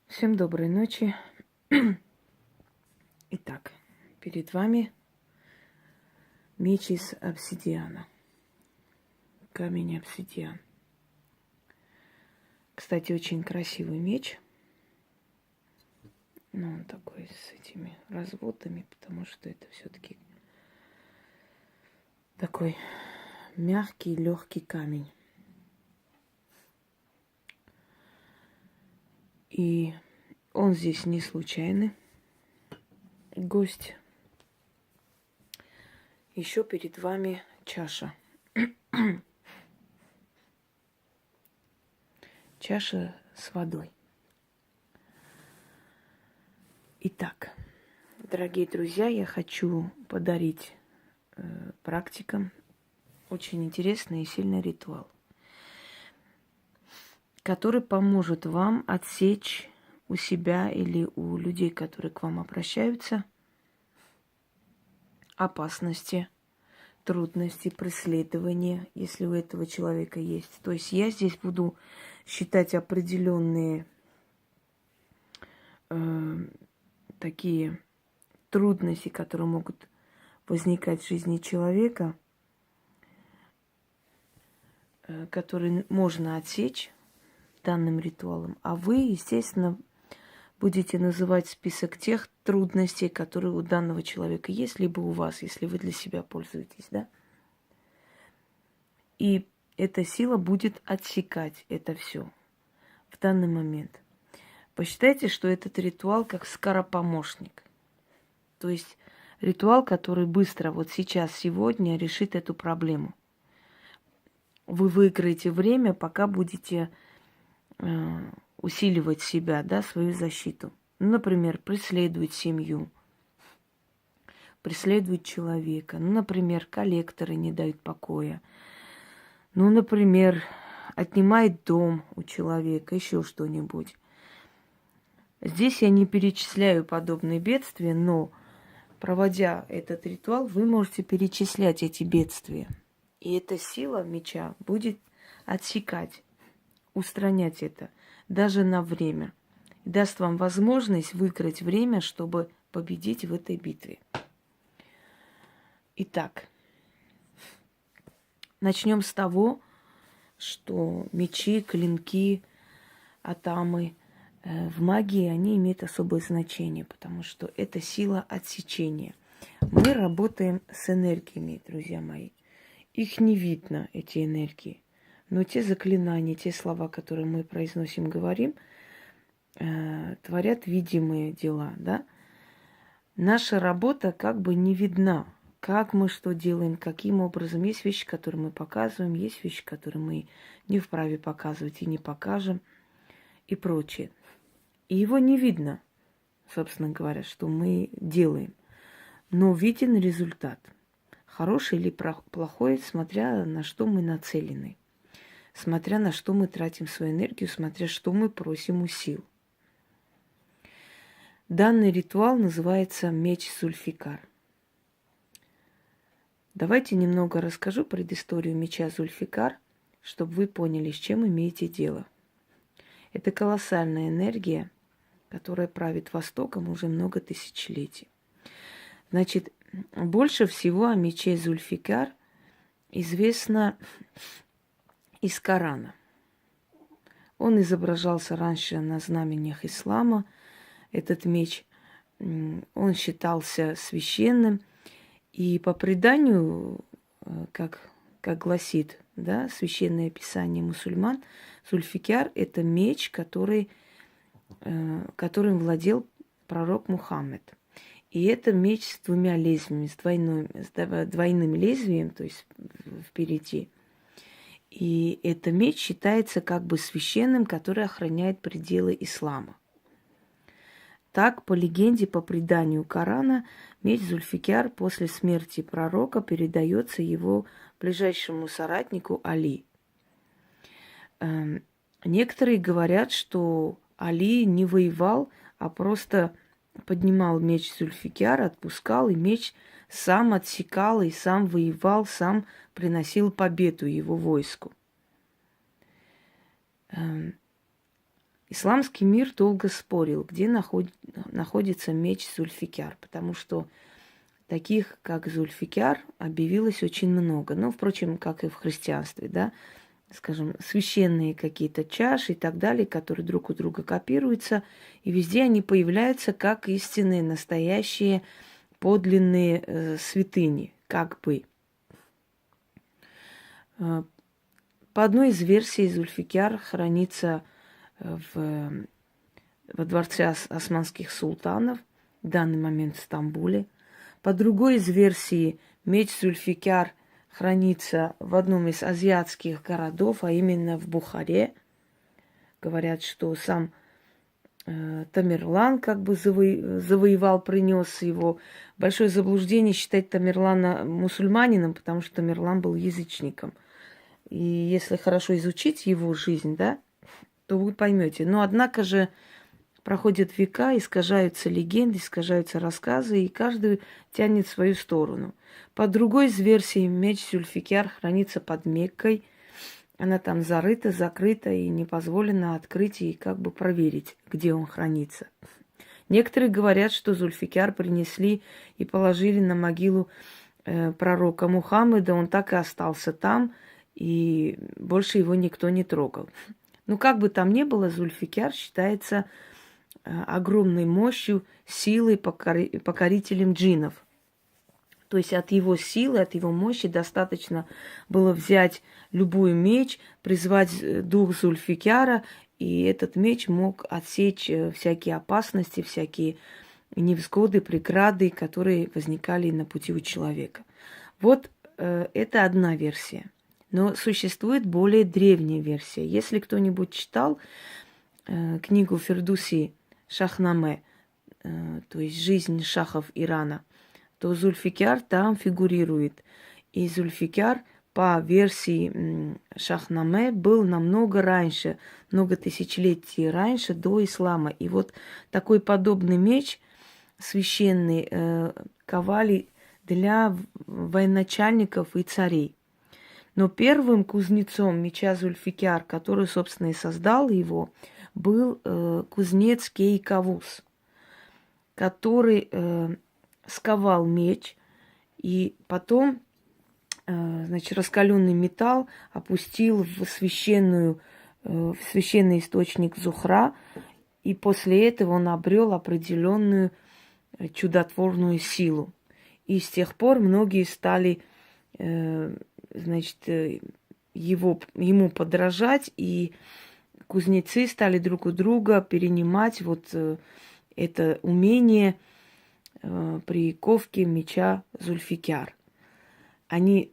Всем доброй ночи. Итак, перед вами меч из обсидиана. Камень обсидиан. Кстати, очень красивый меч. Но он такой с этими разводами, потому что это все-таки такой мягкий, легкий камень. И он здесь не случайный гость. Еще перед вами чаша. Чаша с водой. Итак, дорогие друзья, я хочу подарить практикам очень интересный и сильный ритуал, который поможет вам отсечь у себя или у людей, которые к вам обращаются, опасности, трудности, преследования, если у этого человека есть. То есть я здесь буду считать определенные такие трудности, которые могут возникать в жизни человека, которые можно отсечь данным ритуалом. А вы, естественно, будете называть список тех трудностей, которые у данного человека есть, либо у вас, если вы для себя пользуетесь, да? И эта сила будет отсекать это все в данный момент. Посчитайте, что этот ритуал как скоропомощник. То есть ритуал, который быстро, вот сейчас, сегодня решит эту проблему. Вы выиграете время, пока будете усиливать себя, да, свою защиту. Ну, например, преследовать семью, преследовать человека. Ну, например, коллекторы не дают покоя. Ну, например, отнимает дом у человека, еще что-нибудь. Здесь я не перечисляю подобные бедствия, но, проводя этот ритуал, вы можете перечислять эти бедствия. И эта сила меча будет отсекать, устранять это, даже на время. И даст вам возможность выиграть время, чтобы победить в этой битве. Итак, начнем с того, что мечи, клинки, атамы в магии, они имеют особое значение, потому что это сила отсечения. Мы работаем с энергиями, друзья мои. Их не видно, эти энергии. Но те заклинания, те слова, которые мы произносим, говорим, творят видимые дела, да? Наша работа как бы не видна. Как мы что делаем, каким образом. Есть вещи, которые мы показываем, есть вещи, которые мы не вправе показывать и не покажем, и прочее. И его не видно, собственно говоря, что мы делаем. Но виден результат. Хороший или плохой, смотря на что мы нацелены. Смотря на что мы тратим свою энергию, смотря что мы просим у сил. Данный ритуал называется меч Зульфикар. Давайте немного расскажу предысторию меча Зульфикар, чтобы вы поняли, с чем имеете дело. Это колоссальная энергия, которая правит Востоком уже много тысячелетий. Значит, больше всего о мече Зульфикар известно из Корана. Он изображался раньше на знамениях ислама. Этот меч, он считался священным. И по преданию, как гласит, да, священное писание мусульман, Зульфикар – это меч, которым владел пророк Мухаммед. И это меч с двумя лезвиями, с двойным лезвием, то есть впереди. И это меч считается как бы священным, который охраняет пределы ислама. Так, по легенде, по преданию Корана, меч Зульфикар после смерти пророка передается его ближайшему соратнику Али. Некоторые говорят, что Али не воевал, а просто поднимал меч Зульфикар, отпускал, и меч сам отсекал, и сам воевал, сам приносил победу его войску. исламский мир долго спорил, где находится меч Зульфикар, потому что таких, как Зульфикар, объявилось очень много. Ну, впрочем, как и в христианстве, да, скажем, священные какие-то чаши и так далее, которые друг у друга копируются, и везде они появляются как истинные, настоящие, подлинные святыни, как бы. По одной из версий, Зульфикар хранится во дворце османских султанов, в данный момент в Стамбуле. По другой из версий, меч Зульфикар хранится в одном из азиатских городов, а именно в Бухаре. Говорят, что сам Тамерлан как бы завоевал, принес его. Большое заблуждение считать Тамерлана мусульманином, потому что Тамерлан был язычником. И если хорошо изучить его жизнь, да, то вы поймете. Но однако же проходят века, искажаются легенды, искажаются рассказы, и каждый тянет в свою сторону. По другой из версий, меч Зульфикар хранится под Меккой. Она там зарыта, закрыта, и не позволено открыть и как бы проверить, где он хранится. Некоторые говорят, что Зульфикар принесли и положили на могилу пророка Мухаммеда. Он так и остался там, и больше его никто не трогал. Ну, как бы там ни было, Зульфикар считается огромной мощью, силой, покорителем джиннов. То есть от его силы, от его мощи достаточно было взять любой меч, призвать дух Зульфикара, и этот меч мог отсечь всякие опасности, всякие невзгоды, преграды, которые возникали на пути у человека. Вот это одна версия. Но существует более древняя версия. Если кто-нибудь читал книгу Фердуси Шахнаме, то есть «Жизнь шахов Ирана», то Зульфикар там фигурирует. И Зульфикар, по версии Шахнаме, был намного раньше, много тысячелетий раньше, до ислама. И вот такой подобный меч священный ковали для военачальников и царей. Но первым кузнецом меча Зульфикар, который, собственно, и создал его, был кузнец Кейкавус, который сковал меч, и потом, значит, раскаленный металл опустил в священный источник Зухра, и после этого он обрел определенную чудотворную силу. И с тех пор многие стали, значит, ему подражать, и кузнецы стали друг у друга перенимать вот это умение при ковке меча Зульфикар. Они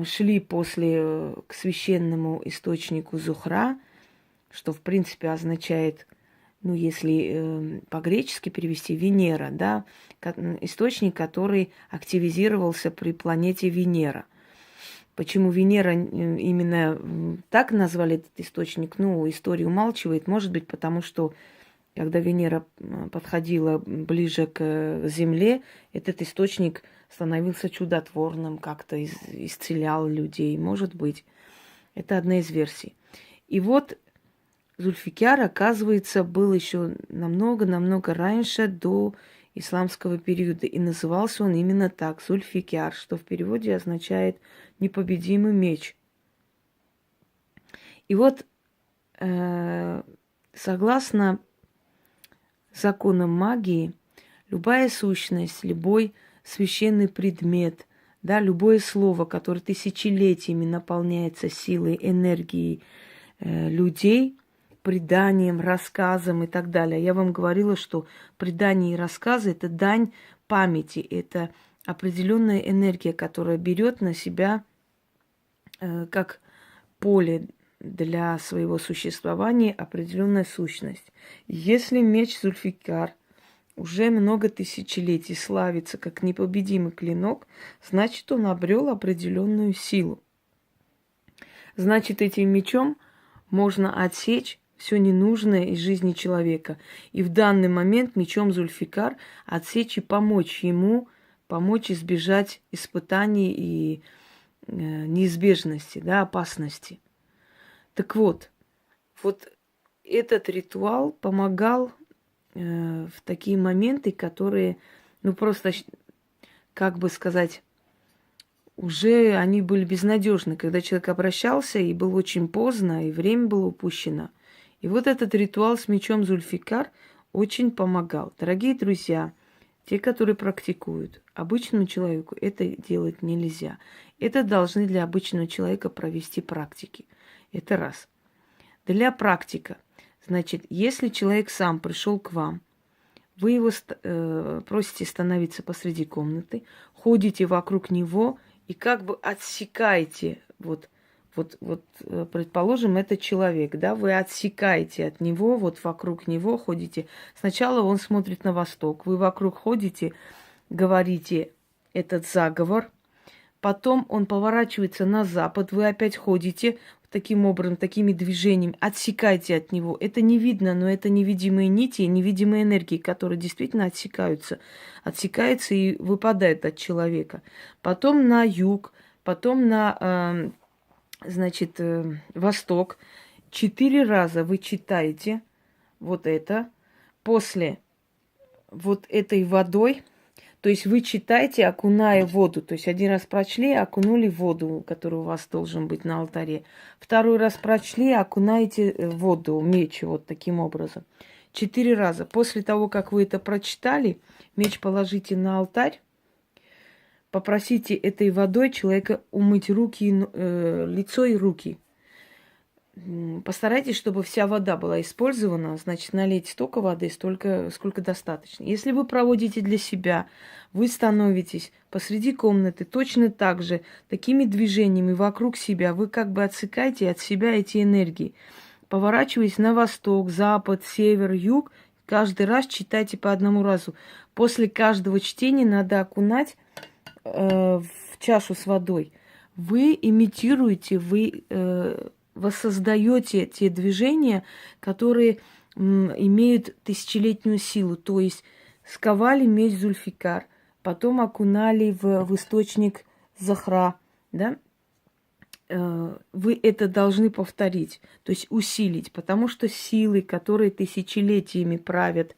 шли после к священному источнику Зухра, что в принципе означает, ну, если по-гречески перевести, Венера, да, источник, который активизировался при планете Венера. Почему Венера именно так назвали этот источник, ну, история умалчивает. Может быть, потому что когда Венера подходила ближе к Земле, этот источник становился чудотворным, как-то исцелял людей. Может быть, это одна из версий. И вот Зульфикар, оказывается, был еще намного-намного раньше, до исламского периода. И назывался он именно так, Зульфикар, что в переводе означает «непобедимый меч». И вот, согласно законам магии, любая сущность, любой священный предмет, да, любое слово, которое тысячелетиями наполняется силой, энергией людей, преданием, рассказом и так далее. Я вам говорила, что предания и рассказы – это дань памяти, это определенная энергия, которая берет на себя как поле для своего существования определенная сущность. Если меч Зульфикар уже много тысячелетий славится как непобедимый клинок, значит, он обрел определенную силу. Значит, этим мечом можно отсечь все ненужное из жизни человека. И в данный момент мечом Зульфикар отсечь и помочь ему, помочь избежать испытаний и неизбежности, да, опасности. Так вот этот ритуал помогал в такие моменты, которые, ну просто, как бы сказать, уже они были безнадежны, когда человек обращался, и было очень поздно, и время было упущено. И вот этот ритуал с мечом Зульфикар очень помогал. Дорогие друзья, те, которые практикуют, обычному человеку это делать нельзя. Это должны для обычного человека провести практики. Это раз. Для практика. Значит, если человек сам пришел к вам, вы его просите становиться посреди комнаты, ходите вокруг него и как бы отсекаете, предположим, это человек, да, вы отсекаете от него, вот вокруг него ходите. Сначала он смотрит на восток, вы вокруг ходите, говорите этот заговор, потом он поворачивается на запад, вы опять ходите таким образом, такими движениями, отсекайте от него. Это не видно, но это невидимые нити, невидимые энергии, которые действительно отсекаются и выпадают от человека. Потом на юг, потом на, восток. 4 раза вы читаете вот это. После вот этой водой, то есть вы читаете, окуная воду. То есть один раз прочли, окунули воду, которая у вас должен быть на алтаре. Второй раз прочли, окунаете воду, меч, вот таким образом. 4 раза. После того, как вы это прочитали, меч положите на алтарь. Попросите этой водой человека умыть руки, лицо и руки. Постарайтесь, чтобы вся вода была использована, значит, налейте столько воды, сколько достаточно. Если вы проводите для себя, вы становитесь посреди комнаты точно так же, такими движениями вокруг себя, вы как бы отсекаете от себя эти энергии. Поворачиваясь на восток, запад, север, юг, каждый раз читайте по одному разу. После каждого чтения надо окунать в чашу с водой. Вы имитируете, вы воссоздаете те движения, которые имеют тысячелетнюю силу. То есть сковали меч Зульфикар, потом окунали в источник Захра, да? Вы это должны повторить, то есть усилить, потому что силы, которые тысячелетиями правят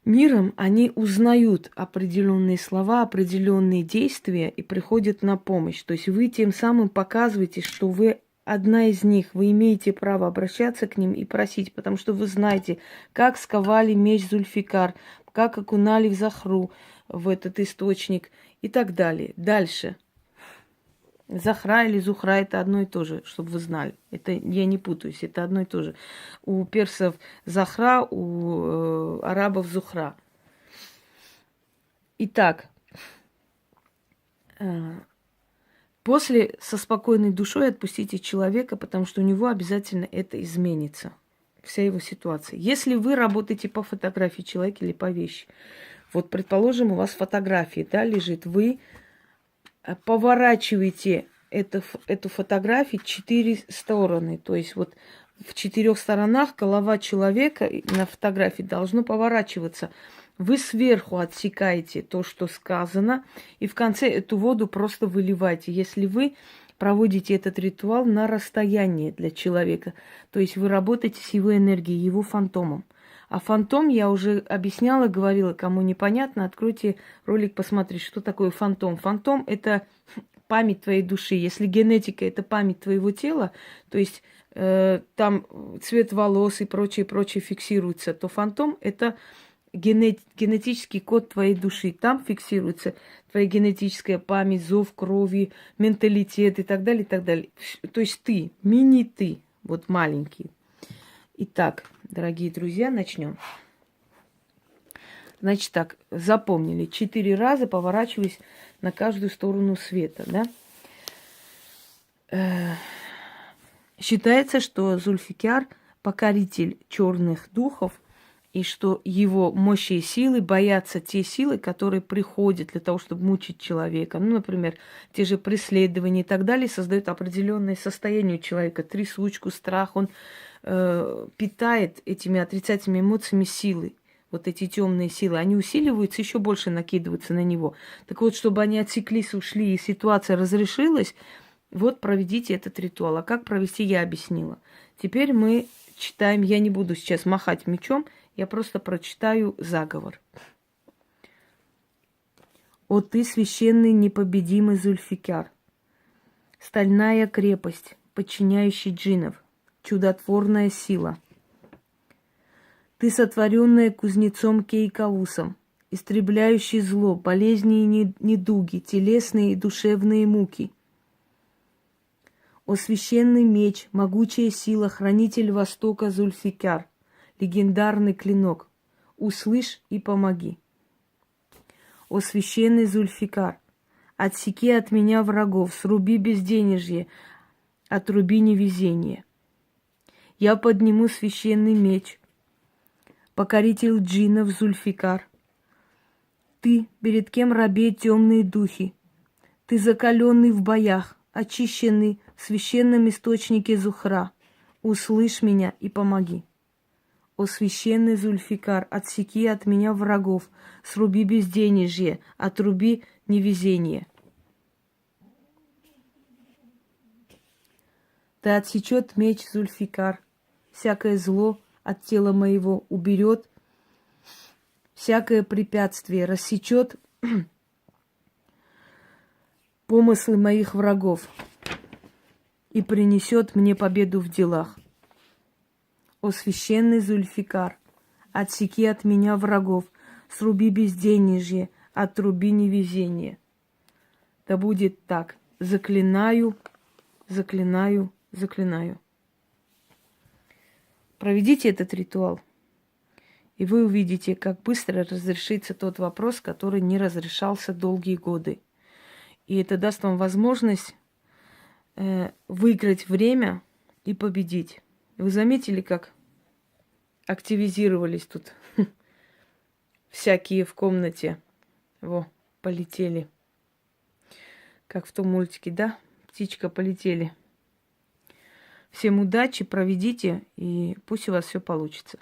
миром, они узнают определенные слова, определенные действия и приходят на помощь. То есть вы тем самым показываете, что вы одна из них, вы имеете право обращаться к ним и просить, потому что вы знаете, как сковали меч Зульфикар, как окунали в Захру, в этот источник и так далее. Дальше. Захра или Зухра – это одно и то же, чтобы вы знали. Это я не путаюсь, это одно и то же. У персов Захра, у арабов Зухра. Итак, после со спокойной душой отпустите человека, потому что у него обязательно это изменится, вся его ситуация. Если вы работаете по фотографии человека или по вещи, вот, предположим, у вас фотография, да, лежит, вы поворачиваете эту фотографию 4 стороны, то есть вот в 4 сторонах голова человека на фотографии должно поворачиваться. Вы сверху отсекаете то, что сказано, и в конце эту воду просто выливаете. Если вы проводите этот ритуал на расстоянии для человека, то есть вы работаете с его энергией, его фантомом. А фантом я уже объясняла, говорила, кому непонятно, откройте ролик, посмотрите, что такое фантом. Фантом – это память твоей души. Если генетика – это память твоего тела, то есть там цвет волос и прочее фиксируется, то фантом – это генетический код твоей души. Там фиксируется твоя генетическая память, зов крови, менталитет и так далее, и так далее. То есть ты, мини-ты, вот маленький. Итак, дорогие друзья, начнем. Значит так, запомнили, 4 раза поворачиваясь на каждую сторону света, да? Считается, что Зульфикар – покоритель черных духов, и что его мощи и силы боятся те силы, которые приходят для того, чтобы мучить человека. Ну, например, те же преследования и так далее создают определенное состояние у человека, трясучку, страх. Он питает этими отрицательными эмоциями силы. Вот эти темные силы, они усиливаются, еще больше накидываются на него. Так вот, чтобы они отсеклись, ушли, и ситуация разрешилась, вот проведите этот ритуал. А как провести, я объяснила. Теперь мы читаем. Я не буду сейчас махать мечом, я просто прочитаю заговор. О ты, священный непобедимый Зульфикар, стальная крепость, подчиняющий джиннов, чудотворная сила. Ты, сотворенная кузнецом Кейкаусом, истребляющий зло, болезни и недуги, телесные и душевные муки. О священный меч, могучая сила, хранитель Востока Зульфикар, легендарный клинок, услышь и помоги. О священный Зульфикар, отсеки от меня врагов, сруби безденежье, отруби невезение. Я подниму священный меч, покоритель джиннов Зульфикар. Ты, перед кем робеют темные духи, ты закаленный в боях, очищенный в священном источнике Зухра. Услышь меня и помоги. О священный Зульфикар, отсеки от меня врагов, сруби безденежье, отруби невезение. Да отсечет меч Зульфикар, всякое зло от тела моего уберет, всякое препятствие рассечет помыслы моих врагов и принесет мне победу в делах. О священный Зульфикар, отсеки от меня врагов, сруби безденежье, отруби невезение. Да будет так. Заклинаю, заклинаю, заклинаю. Проведите этот ритуал, и вы увидите, как быстро разрешится тот вопрос, который не разрешался долгие годы. И это даст вам возможность выиграть время и победить. Вы заметили, как активизировались тут всякие в комнате? Во, полетели. Как в том мультике, да? Птичка, полетели. Всем удачи, проведите, и пусть у вас все получится.